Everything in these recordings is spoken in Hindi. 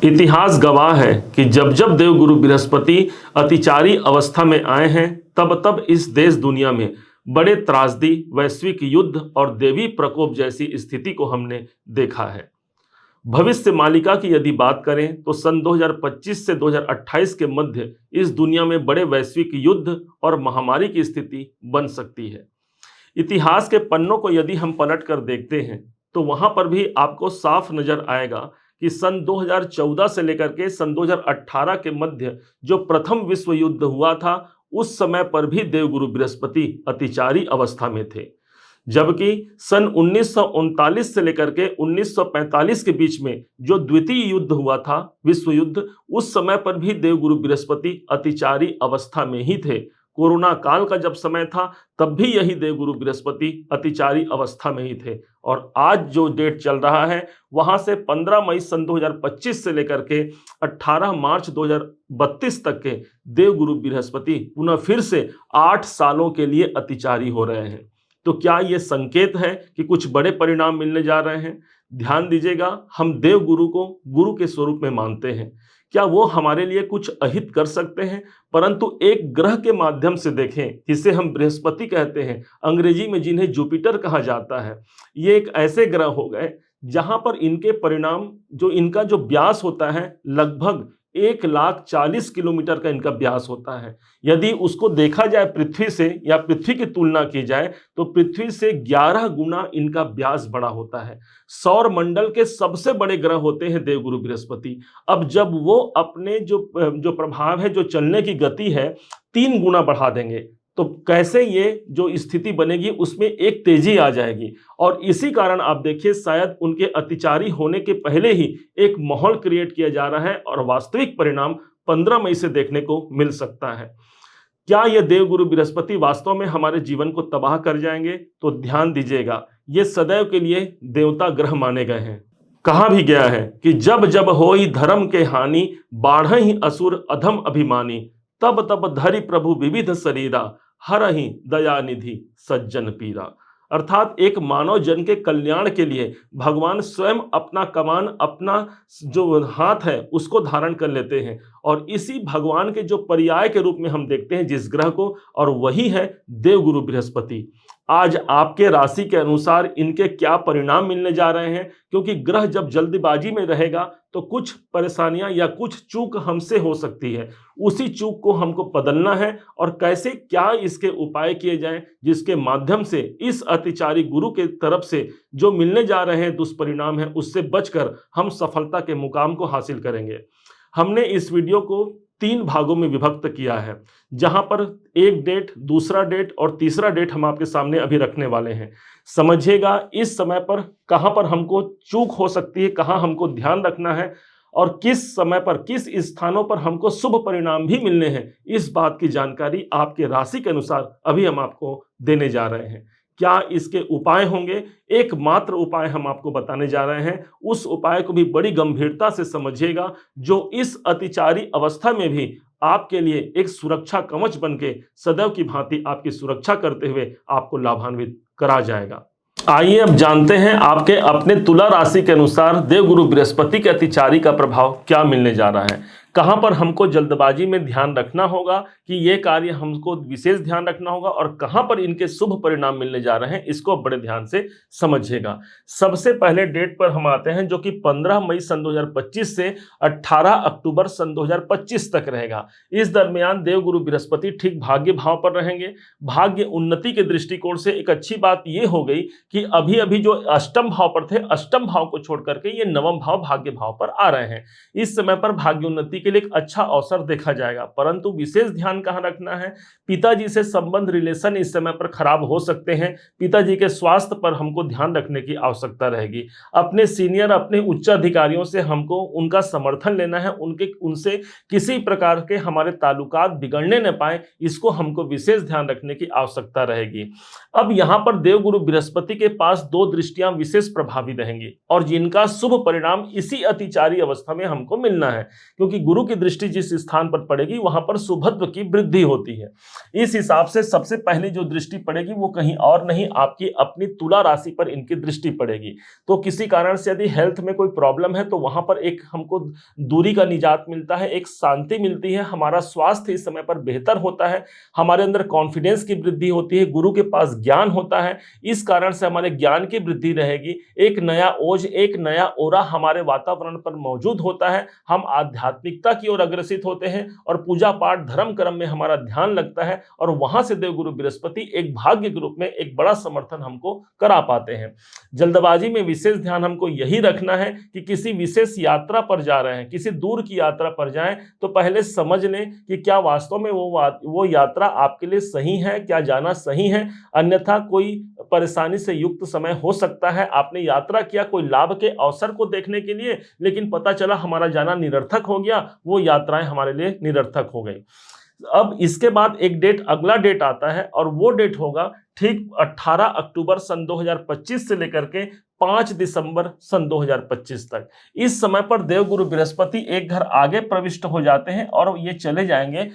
इतिहास गवाह है कि जब जब देवगुरु बृहस्पति अतिचारी अवस्था में आए हैं तब तब इस देश दुनिया में बड़े त्रासदी, वैश्विक युद्ध और देवी प्रकोप जैसी स्थिति को हमने देखा है। भविष्य मालिका की यदि बात करें तो सन 2025 से 2028 के मध्य इस दुनिया में बड़े वैश्विक युद्ध और महामारी की स्थिति बन सकती है। इतिहास के पन्नों को यदि हम पलट कर देखते हैं तो वहां पर भी आपको साफ नजर आएगा कि सन 2014 से लेकर के सन 2018 के मध्य जो प्रथम विश्व युद्ध हुआ था उस समय पर भी देवगुरु बृहस्पति अतिचारी अवस्था में थे, जबकि सन 1939 से लेकर के 1945 के बीच में जो द्वितीय युद्ध हुआ था, विश्व युद्ध, उस समय पर भी देवगुरु बृहस्पति अतिचारी अवस्था में ही थे। कोरोना काल का जब समय था तब भी यही देवगुरु बृहस्पति अतिचारी अवस्था में ही थे। और आज जो डेट चल रहा है वहां से 15 मई सन 2025 से लेकर के 18 मार्च 2032 तक के देवगुरु बृहस्पति पुनः फिर से 8 सालों के लिए अतिचारी हो रहे हैं। तो क्या ये संकेत है कि कुछ बड़े परिणाम मिलने जा रहे हैं? ध्यान दीजिएगा, हम देवगुरु को गुरु के स्वरूप में मानते हैं। क्या वो हमारे लिए कुछ अहित कर सकते हैं? परंतु एक ग्रह के माध्यम से देखें जिसे हम बृहस्पति कहते हैं, अंग्रेजी में जिन्हें जुपिटर कहा जाता है, ये एक ऐसे ग्रह हो गए जहां पर इनके परिणाम, जो इनका जो व्यास होता है, लगभग 1,40,000 किलोमीटर का इनका व्यास होता है। यदि उसको देखा जाए पृथ्वी से या पृथ्वी की तुलना की जाए तो पृथ्वी से 11 गुना इनका व्यास बड़ा होता है। सौर मंडल के सबसे बड़े ग्रह होते हैं देवगुरु बृहस्पति। अब जब वो अपने जो प्रभाव है, जो चलने की गति है, 3 गुना बढ़ा देंगे तो कैसे ये जो स्थिति बनेगी उसमें एक तेजी आ जाएगी। और इसी कारण आप देखिए शायद उनके अतिचारी होने के पहले ही एक माहौल क्रिएट किया जा रहा है और वास्तविक परिणाम 15 मई से देखने को मिल सकता है। क्या ये देवगुरु बृहस्पति वास्तव में हमारे जीवन को तबाह कर जाएंगे? तो ध्यान दीजिएगा, ये सदैव के लिए देवता ग्रह माने गए हैं। कहा भी गया है कि जब जब होई धर्म के हानि, बाढ़हि असुर अधम अभिमानी, तब तब धरि प्रभु विविध शरीरा, हरहि दया निधि सज्जन पीरा। अर्थात एक मानव जन के कल्याण के लिए भगवान स्वयं अपना कमान, अपना जो हाथ है उसको धारण कर लेते हैं और इसी भगवान के जो पर्याय के रूप में हम देखते हैं जिस ग्रह को, और वही है देवगुरु बृहस्पति। आज आपके राशि के अनुसार इनके क्या परिणाम मिलने जा रहे हैं, क्योंकि ग्रह जब जल्दबाजी में रहेगा तो कुछ परेशानियां या कुछ चूक हमसे हो सकती है। उसी चूक को हमको बदलना है और कैसे, क्या इसके उपाय किए जाएं जिसके माध्यम से इस अतिचारी गुरु के तरफ से जो मिलने जा रहे हैं दुष्परिणाम है उससे बचकर हम सफलता के मुकाम को हासिल करेंगे। हमने इस वीडियो को 3 भागों में विभक्त किया है, जहां पर एक डेट, दूसरा डेट और तीसरा डेट हम आपके सामने अभी रखने वाले हैं। समझिएगा इस समय पर कहां पर हमको चूक हो सकती है, कहां हमको ध्यान रखना है और किस समय पर, किस स्थानों पर हमको शुभ परिणाम भी मिलने हैं, इस बात की जानकारी आपके राशि के अनुसार अभी हम आपको देने जा रहे हैं। क्या इसके उपाय होंगे? एकमात्र उपाय हम आपको बताने जा रहे हैं। उस उपाय को भी बड़ी गंभीरता से समझिएगा, जो इस अतिचारी अवस्था में भी आपके लिए एक सुरक्षा कवच बनके सदैव की भांति आपकी सुरक्षा करते हुए आपको लाभान्वित करा जाएगा। आइए अब जानते हैं आपके अपने तुला राशि के अनुसार देवगुरु बृहस्पति के अतिचारी का प्रभाव क्या मिलने जा रहा है। कहां पर हमको जल्दबाजी में ध्यान रखना होगा कि ये कार्य हमको विशेष ध्यान रखना होगा और कहां पर इनके शुभ परिणाम मिलने जा रहे हैं, इसको बड़े ध्यान से समझिएगा। सबसे पहले डेट पर हम आते हैं जो कि 15 मई सन 2025 से 18 अक्टूबर सन 2025 तक रहेगा। इस दरमियान देवगुरु बृहस्पति ठीक भाग्य भाव पर रहेंगे। भाग्य उन्नति के दृष्टिकोण से एक अच्छी बात यह हो गई कि अभी अभी जो अष्टम भाव पर थे, अष्टम भाव को छोड़ करके ये नवम भाव भाग्य भाव पर आ रहे हैं। इस समय पर भाग्य उन्नति के लिए एक अच्छा अवसर देखा जाएगा, परंतु विशेष ध्यान कहां रखना है, पिताजी से संबंध, रिलेशन इस समय पर खराब हो सकते हैं। पिताजी के स्वास्थ्य पर हमको ध्यान रखने की आवश्यकता रहेगी। अपने सीनियर, अपने उच्च अधिकारियों से हमको उनका समर्थन लेना है, उनसे किसी प्रकार के हमारे ताल्लुकात बिगड़ने न पाए, इसको हमको विशेष ध्यान रखने की आवश्यकता रहेगी। अब यहां पर देवगुरु बृहस्पति के पास 2 दृष्टियां विशेष प्रभावी रहेंगी और जिनका शुभ परिणाम इसी अतिचारी अवस्था में हमको मिलना है, क्योंकि गुरु की दृष्टि जिस स्थान पर पड़ेगी वहां पर शुभत्व की वृद्धि होती है। इस हिसाब से सबसे पहली जो दृष्टि पड़ेगी वो कहीं और नहीं, आपकी अपनी तुला राशि पर इनकी दृष्टि पड़ेगी। तो किसी कारण से यदि हेल्थ में कोई प्रॉब्लम है तो वहां पर एक हमको दूरी का निजात मिलता है, एक शांति मिलती है, हमारा स्वास्थ्य इस समय पर बेहतर होता है, हमारे अंदर कॉन्फिडेंस की वृद्धि होती है, गुरु के पास ज्ञान होता है, इस कारण से हमारे ज्ञान की वृद्धि रहेगी। एक नया ओज, एक नया ओरा हमारे वातावरण पर मौजूद होता है, हम आध्यात्मिकता की ओर अग्रसित होते हैं और पूजा पाठ धर्म कर्म में हमारा ध्यान लगता है और वहां से देवगुरु बृहस्पति एक भाग्य के रूप में एक बड़ा समर्थन हमको करा पाते हैं। जल्दबाजी में विशेष ध्यान हमको यही रखना है कि किसी विशेष यात्रा पर जा रहे हैं, किसी दूर की यात्रा पर जाएं तो पहले समझ लें कि क्या वास्तव में वो यात्रा आपके लिए सही है, क्या जाना सही है, अन्यथा कोई परेशानी से युक्त समय हो सकता है। आपने यात्रा किया कोई लाभ के अवसर को देखने के लिए, लेकिन पता चला हमारा जाना निरर्थक हो गया, वो यात्राएं हमारे लिए निरर्थक हो गई। अब इसके बाद एक डेट, अगला डेट आता है और वो डेट होगा ठीक 18 अक्टूबर सन 2025 से लेकर के 5 दिसंबर सन 2025 तक। इस समय पर देवगुरु बृहस्पति एक घर आगे प्रविष्ट हो जाते हैं और ये चले जाएंगे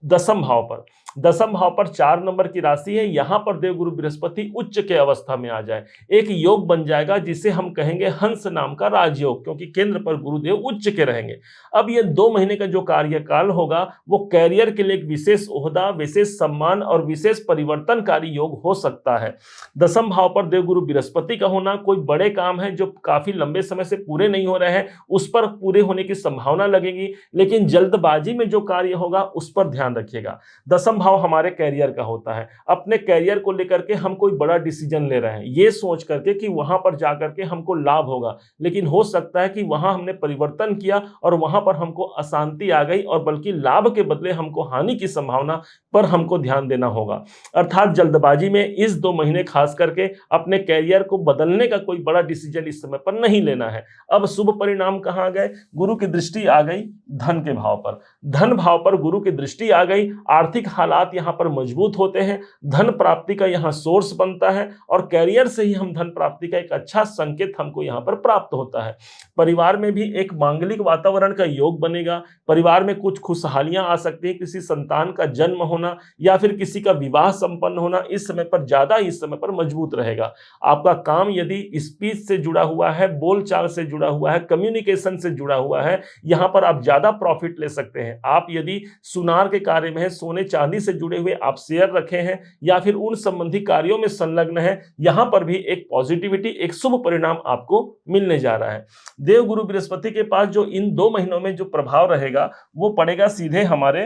दसम भाव पर। दसम भाव पर 4 नंबर की राशि है, यहां पर देवगुरु बृहस्पति उच्च के अवस्था में आ जाए, एक योग बन जाएगा जिसे हम कहेंगे हंस नाम का राजयोग, क्योंकि केंद्र पर गुरुदेव उच्च के रहेंगे। अब ये 2 महीने का जो कार्यकाल होगा वो कैरियर के लिए एक विशेष ओहदा, विशेष सम्मान और विशेष परिवर्तनकारी योग हो सकता है। दसम भाव पर देवगुरु बृहस्पति का होना, कोई बड़े काम है जो काफी लंबे समय से पूरे नहीं हो रहे हैं उस पर पूरे होने की संभावना लगेगी, लेकिन जल्दबाजी में जो कार्य होगा उस पर ध्यान रखिएगा। दसम भाव हमारे कैरियर का होता है, अपने कैरियर को लेकर के हम कोई बड़ा डिसीजन ले रहे हैं ये सोच करके कि वहां पर जाकर के हमको लाभ होगा, लेकिन हो सकता है कि वहां हमने परिवर्तन किया और वहां पर हमको अशांति आ गई और बल्कि लाभ के बदले हमको हानि की संभावना पर हमको ध्यान देना होगा। अर्थात जल्दबाजी में इस 2 महीने खास करके अपने कैरियर को बदलने का कोई बड़ा डिसीजन इस समय पर नहीं लेना है। अब शुभ परिणाम कहां आ गए, गुरु की दृष्टि आ गई धन के भाव पर, धन भाव पर गुरु की दृष्टि आ गई, आर्थिक हालात यहां पर मजबूत होते हैं, धन प्राप्ति का यहां सोर्स बनता है और कैरियर से ही हम धन प्राप्ति का एक अच्छा संकेत हमको यहां पर प्राप्त होता है। परिवार में भी एक मांगलिक वातावरण का योग बनेगा, परिवार में कुछ खुशहालियां आ सकती है, किसी संतान का जन्म होना या फिर किसी का विवाह संपन्न होना इस समय पर ज्यादा इस समय पर मजबूत रहेगा। आपका काम यदि स्पीच से जुड़ा हुआ है, बोलचाल से जुड़ा हुआ है, कम्युनिकेशन से जुड़ा हुआ है, यहां पर आप ज्यादा प्रॉफिट ले सकते हैं। आप यदि सुनार के कार्य में है, सोने चांदी से जुड़े हुए आप शेयर रखे हैं या फिर उन संबंधी कार्यों में संलग्न है, यहां पर भी एक पॉजिटिविटी, एक शुभ परिणाम आपको मिलने जा रहा है। देवगुरु बृहस्पति के पास जो इन 2 महीनों में जो प्रभाव रहेगा वो पड़ेगा सीधे हमारे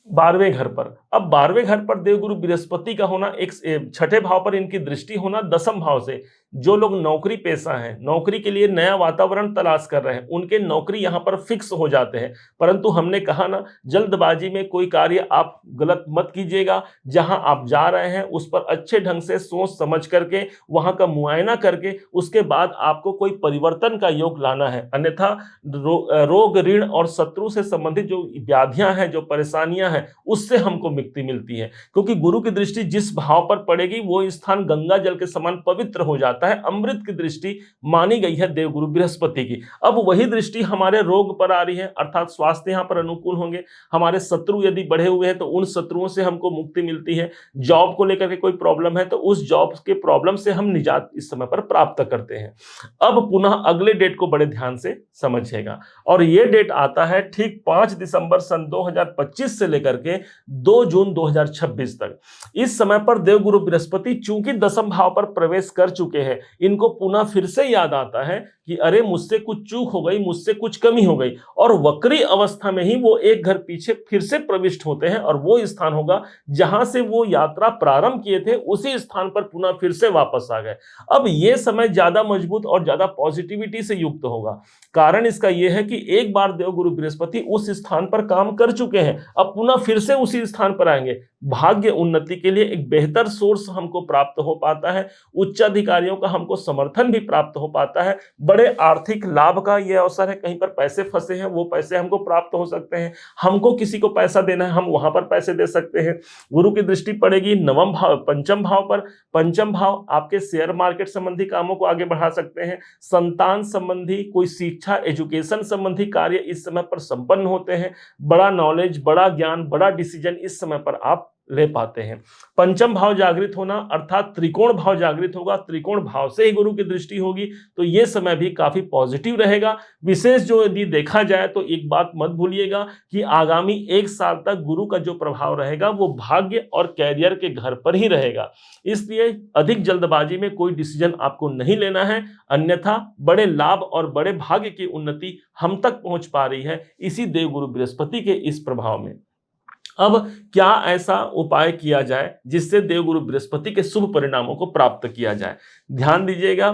12वें घर पर। अब 12वें घर पर देवगुरु बृहस्पति का होना, एक 6ठे भाव पर इनकी दृष्टि होना दसम भाव से, जो लोग नौकरी पेशा हैं, नौकरी के लिए नया वातावरण तलाश कर रहे हैं, उनके नौकरी यहां पर फिक्स हो जाते हैं। परंतु हमने कहा ना, जल्दबाजी में कोई कार्य आप गलत मत कीजिएगा, जहां आप जा रहे हैं उस पर अच्छे ढंग से सोच समझ करके, वहां का मुआयना करके उसके बाद आपको कोई परिवर्तन का योग लाना है, अन्यथा रोग ऋण और शत्रु से संबंधित जो व्याधियां हैं, जो परेशानियां हैं, उससे हमको मुक्ति मिलती है। क्योंकि गुरु की दृष्टि जिस भाव पर पड़ेगी वो स्थान गंगा जल के समान पवित्र हो जाता है, अमृत की दृष्टि मानी गई है देवगुरु बृहस्पति की। अब वही दृष्टि हमारे रोग पर आ रही है, अर्थात स्वास्थ्य यहां पर अनुकूल होंगे, हमारे शत्रु यदि बढ़े हुए हैं तो उन शत्रुओं से हमको मुक्ति मिलती है, जॉब को लेकर के कोई प्रॉब्लम है तो उस जॉब के प्रॉब्लम से हम निजात इस समय पर प्राप्त करते हैं। अब पुनः अगले डेट को बड़े ध्यान से समझिएगा, और ये डेट आता है ठीक 5 दिसंबर सन 2025 से लेकर के 2 जून 2026 तक। इस समय पर देवगुरु बृहस्पति चूंकि दसम भाव पर प्रवेश कर चुके हैं, इनको पुनः फिर से याद आता है कि अरे मुझसे कुछ चूक हो गई, मुझसे कुछ कमी हो गई, और वक्री अवस्था में ही वो एक घर पीछे फिर से प्रविष्ट होते हैं और वो स्थान होगा जहां से वो यात्रा प्रारंभ किए थे, उसी स्थान पर पुनः फिर से वापस आ गए। अब ये समय ज्यादा मजबूत और ज्यादा पॉजिटिविटी से युक्त होगा। कारण इसका यह है कि एक बार देवगुरु बृहस्पति उस स्थान पर काम कर चुके हैं, अब पुनः फिर से उसी स्थान पर आएंगे। भाग्य उन्नति के लिए एक बेहतर सोर्स हमको प्राप्त हो पाता है, उच्च अधिकारियों का हमको समर्थन भी प्राप्त हो पाता है, बड़े बड़े आर्थिक लाभ का ये अवसर है। कहीं पर पैसे फंसे हैं, वो पैसे हमको प्राप्त हो सकते हैं। हमको किसी को पैसा देना है, हम वहां पर पैसे दे सकते हैं। गुरु की दृष्टि पड़ेगी नवम भाव, पंचम भाव पर। पंचम भाव आपके शेयर मार्केट संबंधी कामों को आगे बढ़ा सकते हैं। संतान संबंधी कोई शिक्षा, एजुकेशन संबंधी कार्य इस समय पर संपन्न होते हैं। बड़ा नॉलेज, बड़ा ज्ञान, बड़ा डिसीजन इस समय पर आप ले पाते हैं। पंचम भाव जागृत होना अर्थात त्रिकोण भाव जागृत होगा। त्रिकोण भाव से ही गुरु की दृष्टि होगी, तो यह समय भी काफी पॉजिटिव रहेगा। विशेष जो यदि देखा जाए तो एक बात मत भूलिएगा कि आगामी 1 साल तक गुरु का जो प्रभाव रहेगा वो भाग्य और कैरियर के घर पर ही रहेगा। इसलिए अधिक जल्दबाजी में कोई डिसीजन आपको नहीं लेना है, अन्यथा बड़े लाभ और बड़े भाग्य की उन्नति हम तक पहुंच पा रही है इसी देवगुरु बृहस्पति के इस प्रभाव में। अब क्या ऐसा उपाय किया जाए जिससे देवगुरु बृहस्पति के शुभ परिणामों को प्राप्त किया जाए? ध्यान दीजिएगा,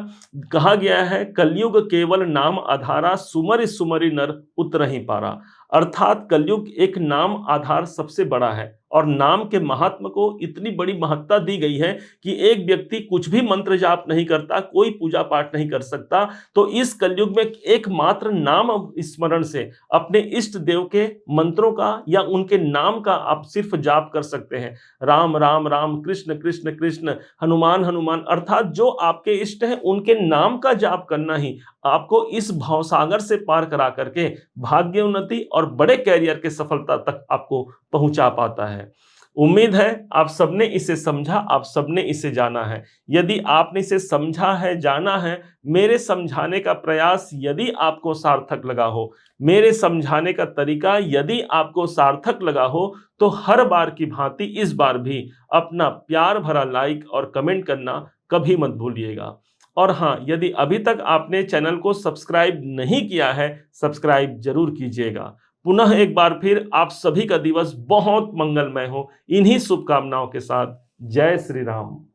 कहा गया है कलयुग केवल नाम आधारा, सुमरि सुमरि नर उतरहि पारा। अर्थात कलयुग एक नाम आधार सबसे बड़ा है और नाम के महात्म को इतनी बड़ी महत्ता दी गई है कि एक व्यक्ति कुछ भी मंत्र जाप नहीं करता, कोई पूजा पाठ नहीं कर सकता, तो इस कलयुग में एकमात्र नाम स्मरण से अपने इष्ट देव के मंत्रों का या उनके नाम का आप सिर्फ जाप कर सकते हैं। राम राम राम, कृष्ण कृष्ण कृष्ण, हनुमान हनुमान, अर्थात जो आपके इष्ट हैं उनके नाम का जाप करना ही आपको इस भवसागर से पार करा करके भाग्य उन्नति और बड़े कैरियर के सफलता तक आपको पहुंचा पाता है। उम्मीद है आप सबने इसे समझा, आप सबने इसे जाना है। यदि आपने इसे समझा है, जाना है, मेरे समझाने का प्रयास यदि आपको सार्थक लगा हो, मेरे समझाने का तरीका यदि आपको सार्थक लगा हो, तो हर बार की भांति इस बार भी अपना प्यार भरा लाइक और कमेंट करना कभी मत भूलिएगा। और हाँ, यदि अभी तक आपने चैनल को सब्सक्राइब नहीं किया है, सब्सक्राइब जरूर कीजिएगा। पुनः एक बार फिर आप सभी का दिवस बहुत मंगलमय हो, इन्हीं शुभकामनाओं के साथ। जय श्री राम।